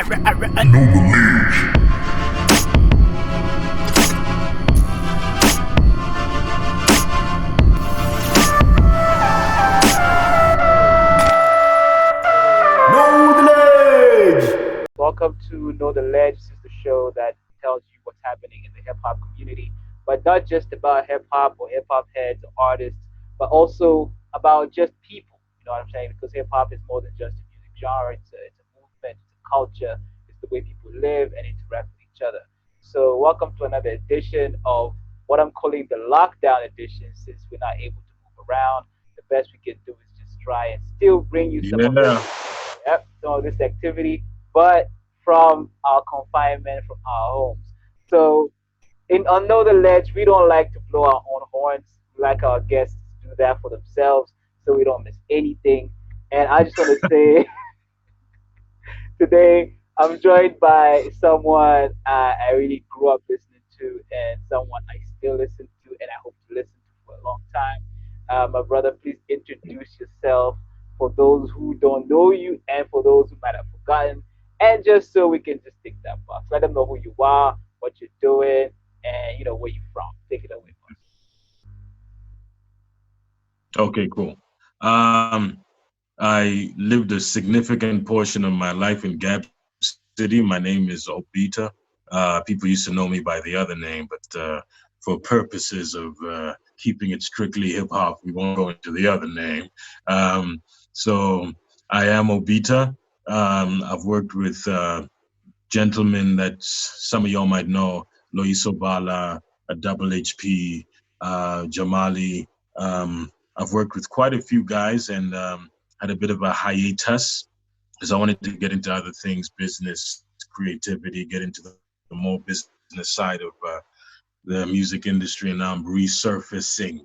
Know the ledge. Know the ledge. Welcome to Know the Ledge. This is the show that tells you what's happening in the hip hop community, but not just about hip hop or hip hop heads or artists, but also about just people. You know what I'm saying? Because hip hop is more than just a music genre. It's a movement. It's a culture. It's the way people live and interact with each other. So welcome to another edition of what I'm calling the lockdown edition. Since we're not able to move around, the best we can do is just try and still bring you some of this, Yeah. yep, some of this activity, but from our confinement, from our homes. So in Another Ledge, we don't like to blow our own horns. We like our guests to do that for themselves so we don't miss anything. And I just want to say today I'm joined by someone I really grew up listening to and someone I still listen to and I hope to listen to for a long time. My brother, please introduce yourself for those who don't know you and for those who might have forgotten. And just so we can just tick that box, let them know who you are, what you're doing, and where you're from. Take it away, boss. Okay, cool. Um, I lived a significant portion of my life in Gap City. My name is Obita. People used to know me by the other name, but for purposes of keeping it strictly hip hop, we won't go into the other name. So I am Obita. I've worked with gentlemen that some of y'all might know, Loiso Bala, Double HP, Jamali. I've worked with quite a few guys and had a bit of a hiatus because I wanted to get into other things, business, creativity, get into the more business side of the music industry, and now I'm resurfacing.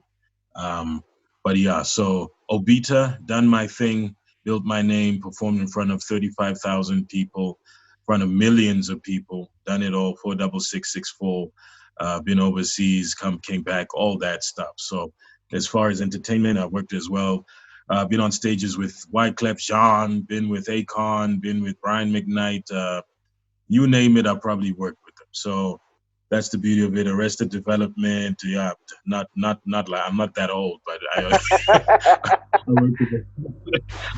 Um, but yeah, so Obita, done my thing, built my name, performed in front of 35,000 people, in front of millions of people, done it all, 46664, been overseas, came back, all that stuff. So as far as entertainment, I worked as well. Been on stages with Wyclef Jean, been with Akon, been with Brian McKnight, you name it, I probably worked with them. So that's the beauty of it. Arrested Development, yeah, not like I'm not that old, but I worked with them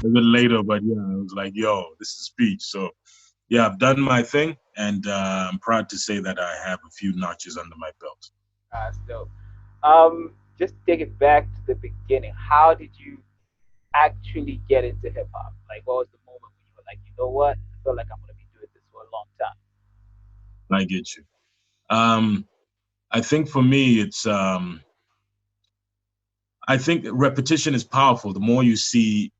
a bit later. But yeah, I was like, yo, this is speech. So yeah, I've done my thing, and I'm proud to say that I have a few notches under my belt. That's dope. Just take it back to the beginning. How did you actually get into hip hop? Like, what was the moment when you were like, you know what? I feel like I'm gonna be doing this for a long time. I get you. Um, I think for me, it's I think repetition is powerful. The more you see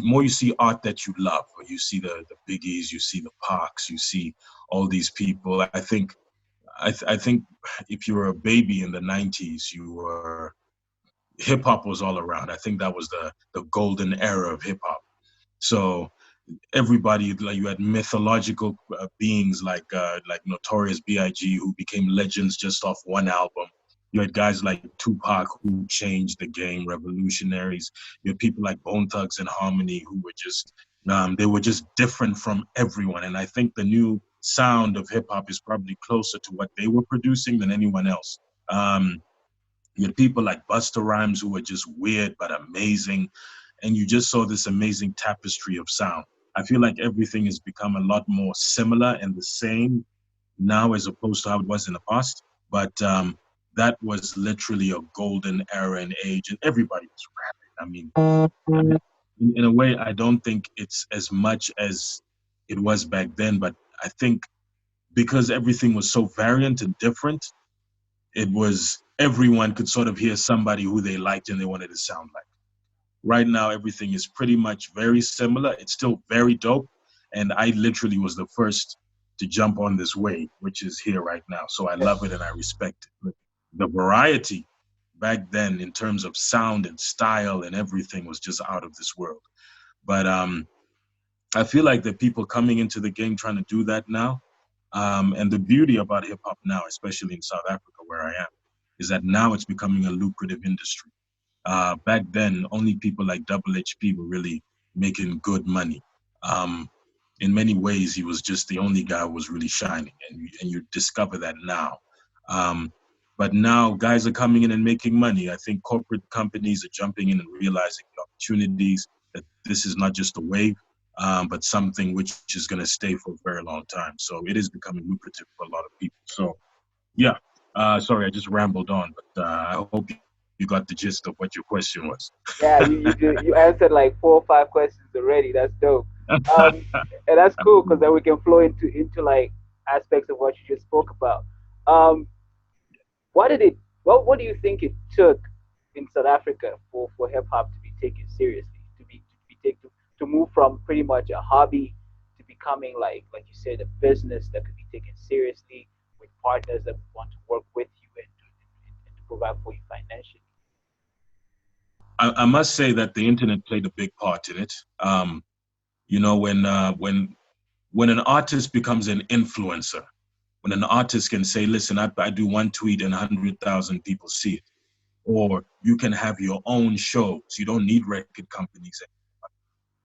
more you see art that you love, or you see the biggies, you see the Parks, you see all these people. I think if you were a baby in the '90s, you were hip hop was all around. I think that was the golden era of hip hop. So everybody, like, you had mythological beings like Notorious B.I.G. who became legends just off one album. You had guys like Tupac who changed the game, revolutionaries. You had people like Bone Thugs and Harmony who were just they were just different from everyone. And I think the new sound of hip hop is probably closer to what they were producing than anyone else. Um, you had people like Busta Rhymes who were just weird but amazing, and you just saw this amazing tapestry of sound. I feel like everything has become a lot more similar and the same now as opposed to how it was in the past. But that was literally a golden era and age, and everybody was rapping. I mean, in a way, I don't think it's as much as it was back then, but I think because everything was so variant and different, it was everyone could sort of hear somebody who they liked and they wanted to sound like. Right now, everything is pretty much very similar. It's still very dope. And I literally was the first to jump on this wave, which is here right now. So I love it and I respect it. But the variety back then in terms of sound and style and everything was just out of this world. But I feel like the people coming into the game trying to do that now. And the beauty about hip hop now, especially in South Africa where I am, is that now it's becoming a lucrative industry. Back then, only people like Double HP were really making good money. Um, in many ways, he was just the only guy who was really shining, and you discover that now. Um, but now guys are coming in and making money. I think corporate companies are jumping in and realizing the opportunities, that this is not just a wave, but something which is going to stay for a very long time. So it is becoming lucrative for a lot of people. So yeah, sorry, I just rambled on, but I hope you got the gist of what your question was. Yeah, you answered like 4 or 5 questions already. That's dope. Um, and that's cool because then we can flow into like aspects of what you just spoke about. Um, what did it? What do you think it took in South Africa for hip hop to be taken seriously, to be taken to move from pretty much a hobby to becoming like you said, a business that could be taken seriously with partners that want to work with you and to provide for you financially. I must say that the internet played a big part in it. You know, when an artist becomes an influencer, when an artist can say, listen, I do one tweet and 100,000 people see it, or you can have your own shows. You don't need record companies.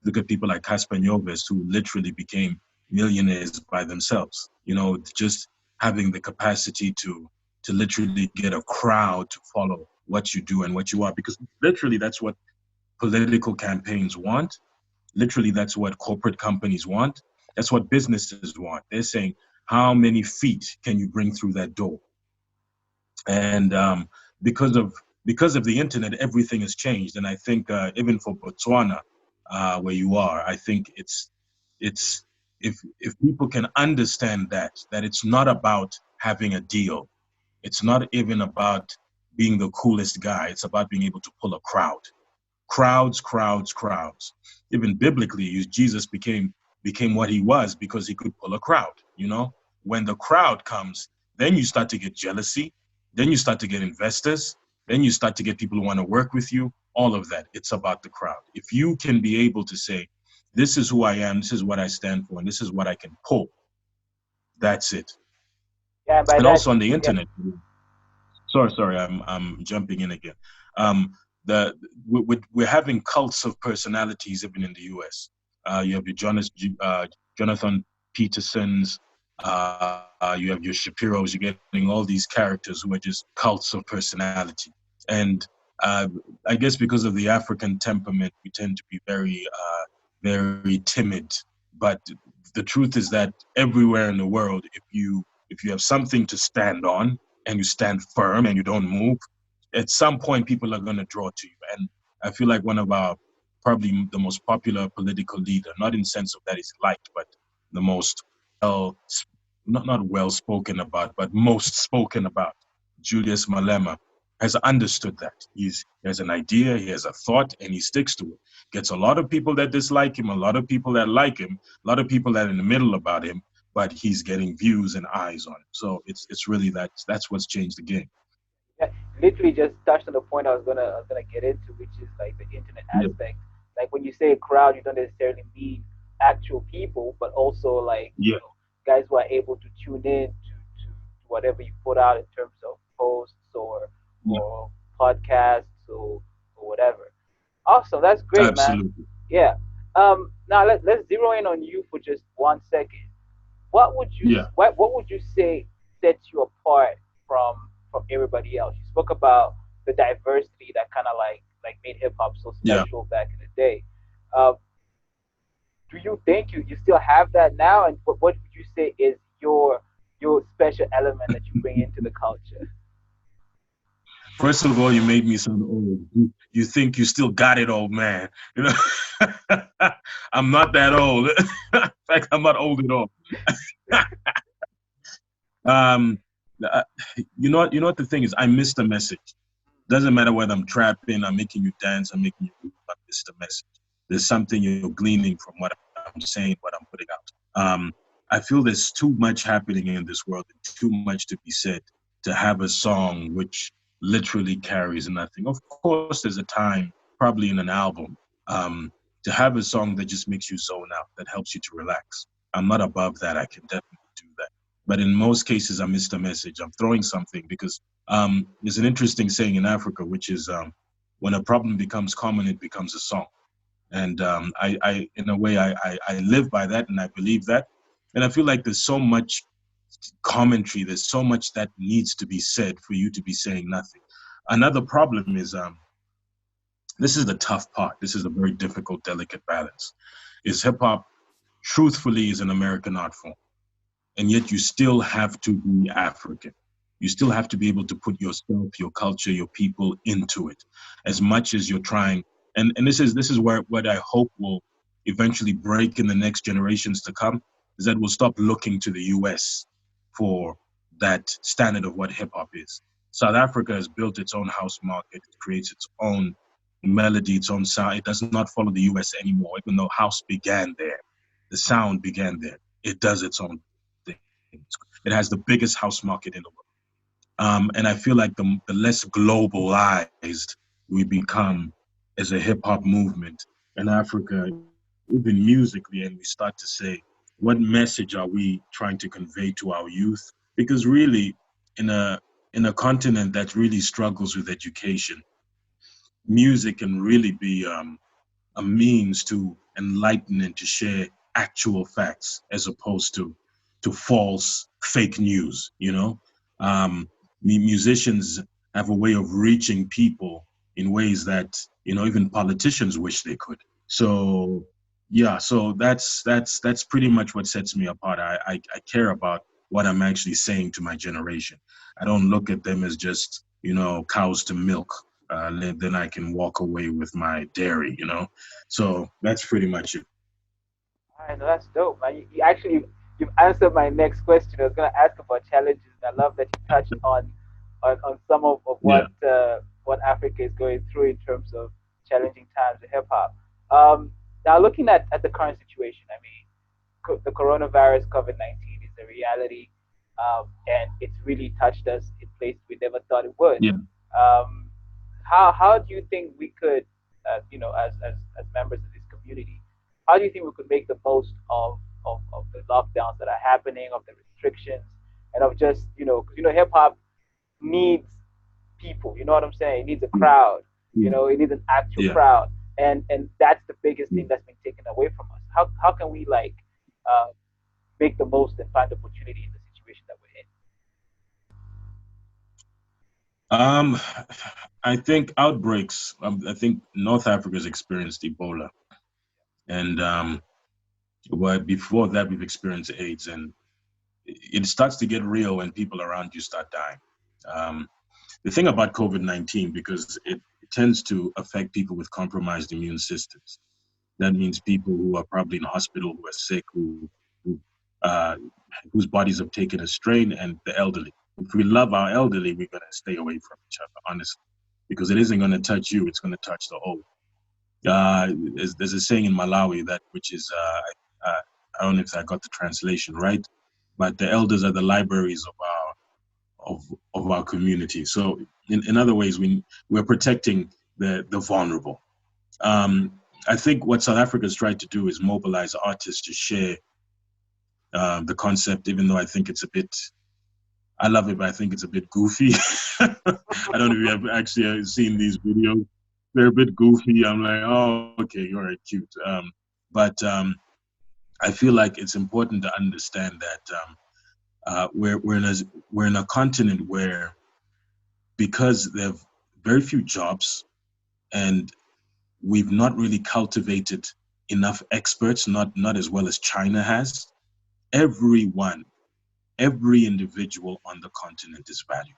Look at people like Casper Nyovest, who literally became millionaires by themselves. You know, just having the capacity to literally get a crowd to follow what you do and what you are, because literally that's what political campaigns want. Literally, that's what corporate companies want. That's what businesses want. They're saying, how many feet can you bring through that door? And because of because of the internet, everything has changed. And I think even for Botswana, where you are, I think it's if people can understand that it's not about having a deal, it's not even about being the coolest guy. It's about being able to pull a crowd. Crowds. Even biblically, Jesus became what he was because he could pull a crowd. You know, when the crowd comes, then you start to get jealousy, then you start to get investors, then you start to get people who want to work with you. All of that, it's about the crowd. If you can be able to say, "This is who I am, this is what I stand for, and this is what I can pull," that's it. Yeah, and by And that, also on the yeah, internet, sorry, I'm jumping in again. Um, the we're having cults of personalities even in the U.S. You have your Jonathan Petersons, you have your Shapiros. You're getting all these characters who are just cults of personality, and uh, I guess because of the African temperament, we tend to be very timid. But the truth is that everywhere in the world, if you have something to stand on and you stand firm and you don't move, at some point people are going to draw to you. And I feel like one of our probably the most popular political leader, not in sense of that he's liked, but the most well, not well spoken about, but most spoken about, Julius Malema, has understood that. He has an idea, he has a thought, and he sticks to it. Gets a lot of people that dislike him, a lot of people that like him, a lot of people that are in the middle about him, but he's getting views and eyes on him. So it's really that's what's changed the game. yeah, literally just touched on the point I was gonna get into, which is like the internet Yeah, aspect. Like when you say a crowd, you don't necessarily mean actual people, but also like yeah, guys who are able to tune in to whatever you put out in terms of posts yeah, or podcasts or whatever. Awesome, that's great, man. absolutely. Yeah. Now let's zero in on you for just 1 second. Yeah, What would you say sets you apart from everybody else? You spoke about the diversity that kind of like made hip hop so yeah. special back in the day. Uh, do you think you still have that now? And what would you say is your special element that you bring into the culture? First of all, you made me sound old. You think you still got it, old man. You know, I'm not that old. In fact, I'm not old at all. Um, uh, you know what the thing is? I miss the message. Doesn't matter whether I'm trapping, I'm making you dance, I'm making you move, I miss the message. There's something you're gleaning from what I'm saying, what I'm putting out. I feel there's too much happening in this world and too much to be said to have a song which literally carries nothing. Of course, there's a time, probably in an album, to have a song that just makes you zone out, that helps you to relax. I'm not above that. I can definitely do that. But in most cases, I miss the message. I'm throwing something because there's an interesting saying in Africa, which is when a problem becomes common, it becomes a song. And in a way, I live by that, and I believe that. And I feel like there's so much commentary, there's so much that needs to be said for you to be saying nothing. Another problem is this is the tough part. This is a very difficult, delicate balance. Is hip hop truthfully is an American art form, and yet you still have to be African. You still have to be able to put yourself, your culture, your people into it, as much as you're trying. And this is where what I hope will eventually break in the next generations to come, is that we'll stop looking to the U.S. for that standard of what hip hop is. South Africa has built its own house market. It creates its own melody, its own sound. It does not follow the U.S. anymore, even though house began there. The sound began there. It does its own thing. It has the biggest house market in the world. And I feel like the less globalized we become as a hip hop movement in Africa, even musically, and we start to say, what message are we trying to convey to our youth? Because really, in a continent that really struggles with education, music can really be a means to enlighten and to share actual facts, as opposed to false fake news. Musicians have a way of reaching people in ways that even politicians wish they could. So yeah, so that's pretty much what sets me apart. I care about what I'm actually saying to my generation. I don't look at them as just cows to milk. Then I can walk away with my dairy. So that's pretty much it. All right, no, that's dope, man. You've answered my next question. I was gonna ask about challenges, and I love that you touched on some of Yeah. what Africa is going through in terms of challenging times in hip hop. Now, looking at the current situation, I mean, the coronavirus, COVID-19, is a reality, and it's really touched us in places we never thought it would. Yeah. Um, how do you think we could, as members of this community, how do you think we could make the most of the lockdowns that are happening, of the restrictions, and of just, because hip hop needs people. You know what I'm saying? It needs a crowd. Yeah. It needs an actual Yeah. crowd, and that's the biggest thing that's been taken away from us. How can we uh, make the most and find opportunity in the situation that we're in? Um, I think outbreaks. I think North Africa's experienced Ebola, and well, before that we've experienced AIDS, and it starts to get real when people around you start dying. Um, the thing about COVID-19, because it tends to affect people with compromised immune systems. That means people who are probably in hospital, who are sick, who uh, whose bodies have taken a strain, and the elderly. If we love our elderly, we're going to stay away from each other, honestly, because it isn't going to touch you; it's going to touch the old. There's a saying in Malawi that, which is, I don't know if I got the translation right, but the elders are the libraries of our community. So, in other ways, we're protecting the vulnerable. Um, I think what South Africa's tried to do is mobilize artists to share the concept, even though I think it's a bit, I love it, but I think it's a bit goofy. I don't know if you have actually seen these videos. They're a bit goofy. I'm like, oh, okay, you're right, cute. But I feel like it's important to understand that we're in a continent where, because there are very few jobs, and we've not really cultivated enough experts, not as well as China has. Everyone, every individual on the continent is valuable.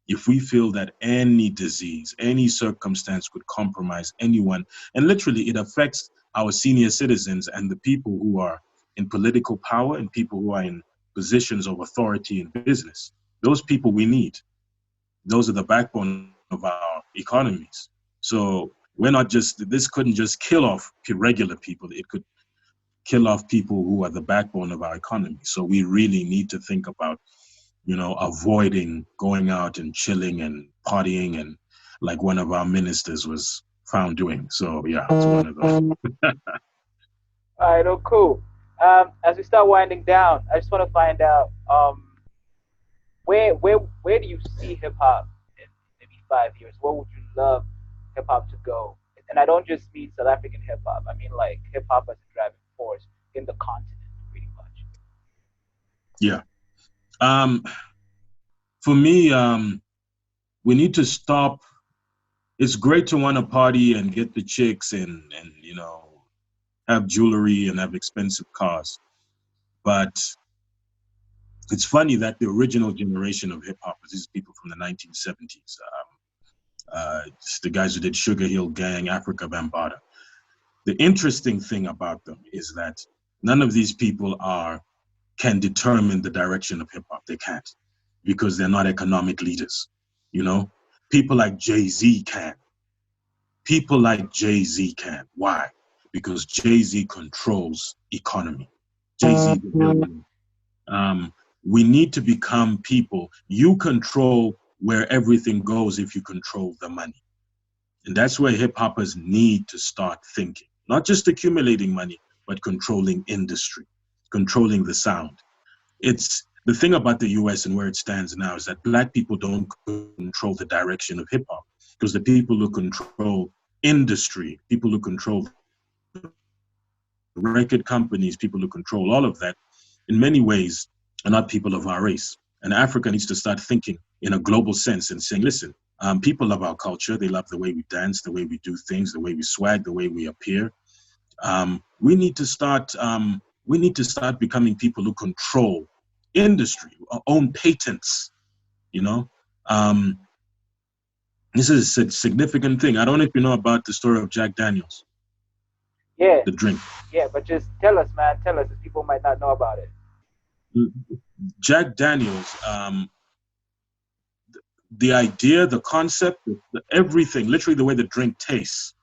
If we feel that any disease, any circumstance could compromise anyone, and literally it affects our senior citizens and the people who are in political power and people who are in positions of authority in business, those people we need. Those are the backbone of our economies. So we're not just, this couldn't just kill off regular people. It could kill off people who are the backbone of our economy. So we really need to think about, avoiding going out and chilling and partying, and like one of our ministers was found doing. So yeah, it's one of those. All right, oh, cool. As we start winding down, I just want to find out, where do you see hip hop in maybe 5 years? Where would you love hip hop to go in and I don't just mean South African hip hop. I mean like hip hop as a driving force in the continent, pretty much. Yeah. Um, for me, we need to stop. It's great to want to party and get the chicks and have jewelry and have expensive cars, but it's funny that the original generation of hip hop, these people from the 1970s, it's the guys who did Sugar Hill Gang, Africa Bambaataa. The interesting thing about them is that none of these people can determine the direction of hip hop. They can't, because they're not economic leaders. You know, people like Jay-Z can. People like Jay-Z can. Why? Because Jay-Z controls economy. Jay-Z the billionaire. We need to become people. You control where everything goes if you control the money. And that's where hip hoppers need to start thinking, not just accumulating money, but controlling industry, controlling the sound. It's the thing about the US and where it stands now is that Black people don't control the direction of hip hop, because the people who control industry, people who control record companies, people who control all of that, in many ways are not people of our race. And Africa needs to start thinking in a global sense and saying, listen, people love our culture. They love the way we dance, the way we do things, the way we swag, the way we appear. We need to start. We need to start becoming people who control industry, own patents. You know, um, this is a significant thing. I don't know if you know about the story of Jack Daniels, Yeah, the drink. yeah, but just tell us, man, tell us, 'cause people might not know about it. Jack Daniels, the idea, the concept, everything, literally the way the drink tastes,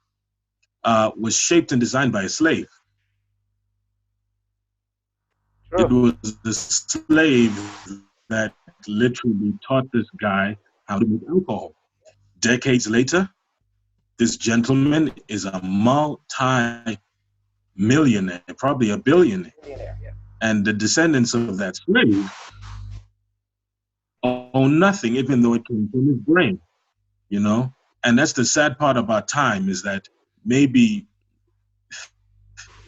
was shaped and designed by a slave. It True. was the slave that literally taught this guy how to make alcohol. Decades later, this gentleman is a multi-millionaire, probably a billionaire. Millionaire, yeah. And the descendants of that slave own nothing, even though it came from his brain, you know? And that's the sad part about time, is that maybe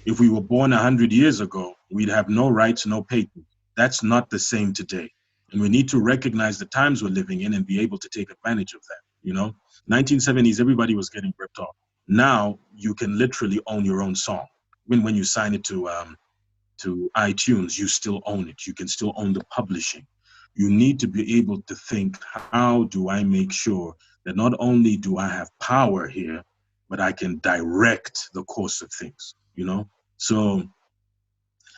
if we were born 100 years ago, we'd have no rights, no patents. That's not the same today. And we need to recognize the times we're living in and be able to take advantage of that, you know? 1970s, everybody was getting ripped off. Now you can literally own your own song. When you sign it to iTunes, you still own it. You can still own the publishing. You need to be able to think, how do I make sure that not only do I have power here, but I can direct the course of things, you know? So,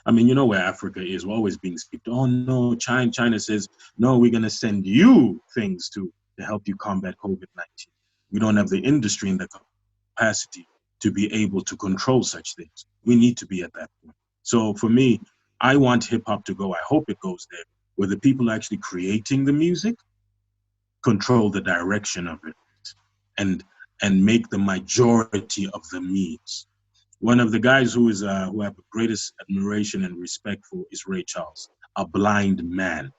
I mean, you know where Africa is. We're always being skipped. Oh no, China says, no, we're gonna send you things to help you combat COVID-19. We don't have the industry and the capacity to be able to control such things. We need to be at that point. So for me, I want hip hop to go, I hope it goes there, where the people actually creating the music control the direction of it and make the majority of the means. One of the guys who I have the greatest admiration and respect for is Ray Charles, a blind man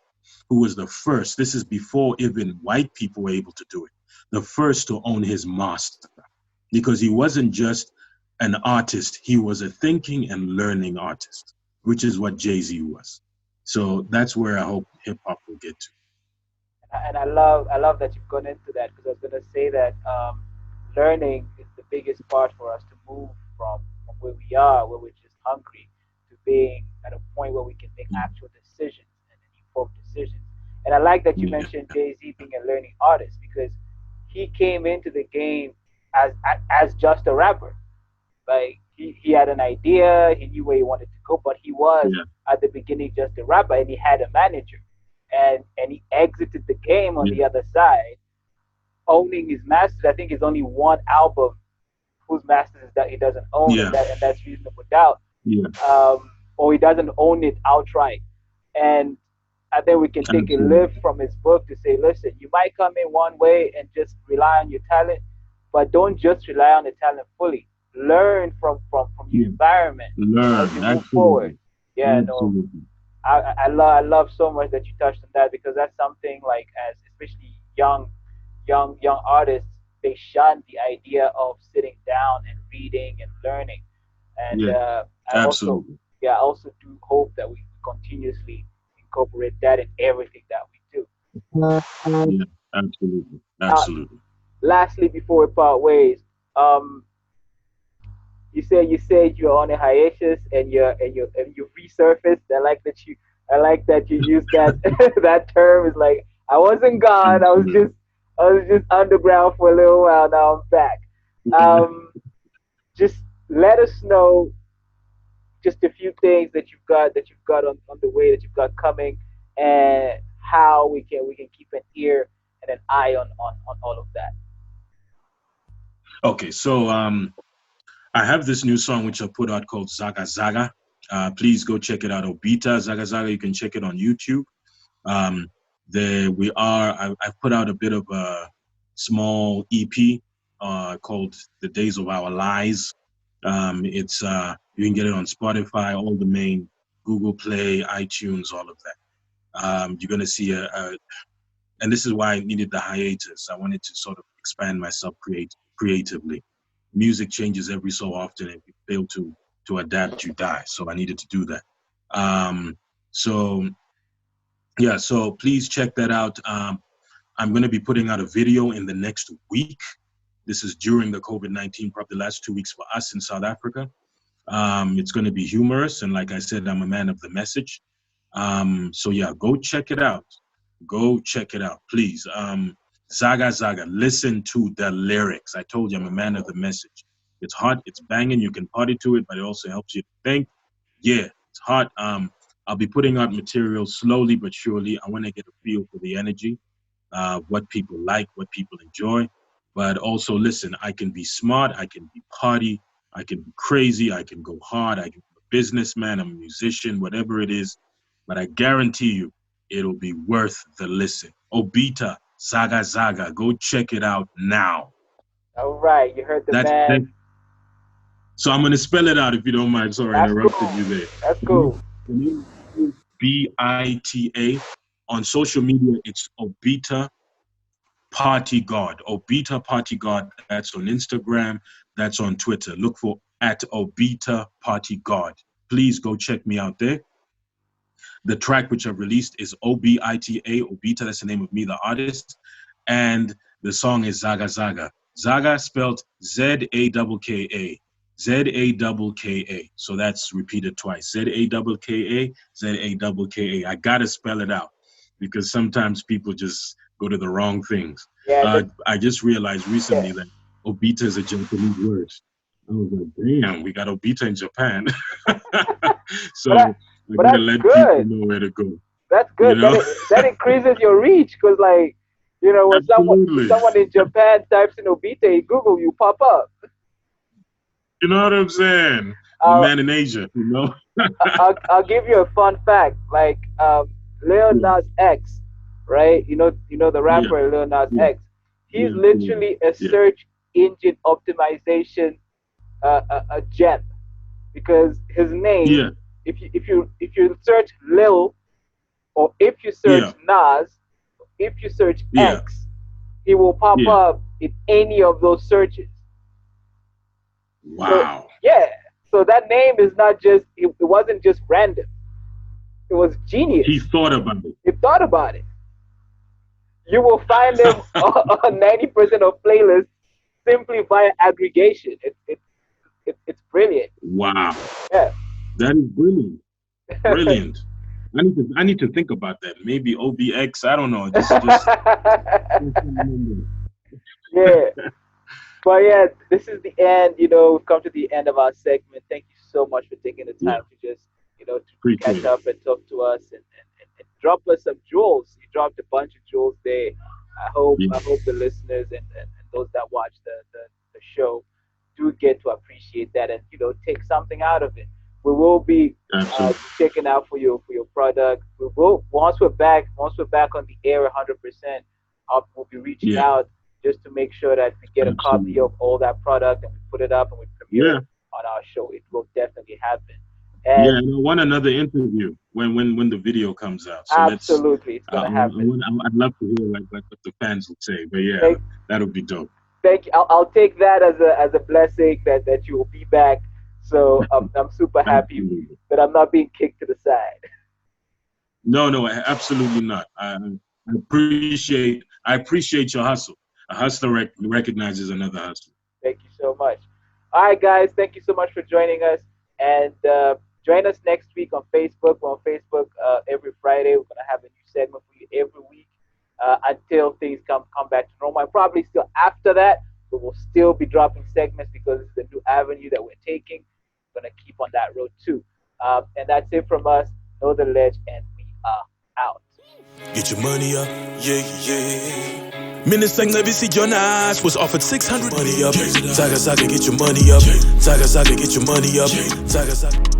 who was the first. This is before even white people were able to do it. The first to own his master, because he wasn't just an artist, he was a thinking and learning artist, which is what Jay-Z was. So that's where I hope hip hop will get to. And I love that you've gone into that, because I was going to say that learning is the biggest part for us to move from where we are, where we're just hungry, to being at a point where we can make actual decisions and informed decisions. And I like that you Yeah, mentioned Jay Z being a learning artist, because he came into the game as as just a rapper. Like he had an idea, he knew where he wanted to go, but he was yeah, at the beginning just a rapper, and he had a manager, and he exited the game on yeah, the other side, owning his masters. I think it's only one album whose masters that he doesn't own, yeah, and that's Reasonable Doubt, yeah, or he doesn't own it outright. And I think we can take a absolutely. lift from his book to say, listen, you might come in one way and just rely on your talent, but don't just rely on the talent fully. Learn from your Yeah. environment as Learn, you move forward. absolutely, Yeah, no, absolutely. I love so much that you touched on that, because that's something like, as especially young artists, they shun the idea of sitting down and reading and learning. And Yeah, I also, absolutely. yeah, I also do hope that we continuously incorporate that in everything that we do. Yeah, absolutely. Uh, Absolutely. lastly, before we part ways, um, you said you're on a hiatus and you resurfaced. I like that you use that that term. Is like I wasn't gone. Absolutely. I was just underground for a little while. Now I'm back. Um, just let us know just a few things that you've got on the way that you've got coming, and how we can keep an ear and an eye on all of that. Okay, so I have this new song which I put out called Saga Saga. Please go check it out. OBITA Saga Saga. You can check it on YouTube. Um, there we are. I've put out a bit of a small EP called "The Days of Our Lives." It's you can get it on Spotify, all the main Google Play, iTunes, all of that. You're gonna see and this is why I needed the hiatus. I wanted to sort of expand myself creatively. Music changes every so often. If you fail to adapt, you die. So I needed to do that. Um, so yeah, so please check that out. I'm going to be putting out a video in the next week. This is during the COVID-19, probably the last 2 weeks for us in South Africa. It's going to be humorous, and like I said, I'm a man of the message. So yeah, go check it out. Go check it out, please. Zaga Zaga, listen to the lyrics. I told you I'm a man of the message. It's hot, it's banging, you can party to it, but it also helps you to think. Yeah, it's hot. I'll be putting out material slowly but surely. I want to get a feel for the energy, what people like, what people enjoy. But also, listen, I can be smart, I can be party, I can be crazy, I can go hard, I can be a businessman, I'm a musician, whatever it is. But I guarantee you, it'll be worth the listen. Obita, Saga Saga, go check it out now. All right, you heard the That. man. So I'm gonna spell it out if you don't mind. Sorry, I That's interrupted cool. you there. That's cool. The name is OBITA. On social media, it's Obita Party God. Obita Party God. That's on Instagram. That's on Twitter. Look for at Obita Party God. Please go check me out there. The track which I've released is OBITA, Obita, that's the name of me, the artist. And the song is Zaga Zaga. Zaga spelled Zakka. Zakka. So that's repeated twice. Zakka, Zakka. I gotta spell it out because sometimes people just go to the wrong things. Yeah, I just realized yeah. recently that Obita is a Japanese word. I was like, damn, we got Obita in Japan. But So I but gotta that's let people good. know where to go. That's You good. know? That increases your reach because like when Absolutely. someone in Japan types in Obite, Google, you pop up. You know what I'm saying? I'm a Uh, man in Asia, you know? I'll give you a fun fact. Like Lil Yeah, Nas X, right? You know the yeah, rapper Lil Nas yeah, X. He's yeah, absolutely. literally a Yeah, search engine optimization a gem because his name, yeah, if you search Lil or if you yeah, search Nas, if you search yeah, X, he will pop yeah. up in any of those searches. So Wow. yeah, so that name is not just it wasn't just random. It was He genius. thought about it. He thought about it. You will find them on 90% of playlists simply via aggregation. It's brilliant. Wow. Yeah. That is brilliant. Brilliant. I need to think about that. Maybe OBX. I don't know. Just Yeah. But yeah, this is the end. We've come to the end of our segment. Thank you so much for taking the yeah, time to just, to catch appreciate it. up and talk to us and drop us some jewels. You dropped a bunch of jewels there. I Yeah, hope the listeners and those that watch the show do get to appreciate that and take something out of it. We will be absolutely. checking out for your product. We will once we're back on the air 100%. We'll be reaching Yeah, out just to make sure that we get a copy absolutely. of all that product and we put it up and we premiere Yeah, it on our show. It will definitely happen. yeah. And And I want another interview when the video comes out. So let's. absolutely, it's gonna happen. I'd love to hear like what the fans would say. But yeah, Thank, that'll be dope. thank you. I'll take that as a blessing that you will be back. So I'm super happy Absolutely. that I'm not being kicked to the side. No, absolutely not. I appreciate your hustle. A hustler recognizes another hustler. Thank you so much. All right, guys. Thank you so much for joining us. And join us next week on Facebook. We're on Facebook every Friday. We're going to have a new segment for you every week until things come back to normal. And probably still after that, but we'll still be dropping segments because it's a new avenue that we're taking. We're going to keep on that road too. And that's it from us. Know the ledge, and we are out. Get your money up, yeah, yeah. Minister Legacy Jonas was offered 600 money up. Saga Saga, get your money up. Saga Saga, get your money up. Saga Saga.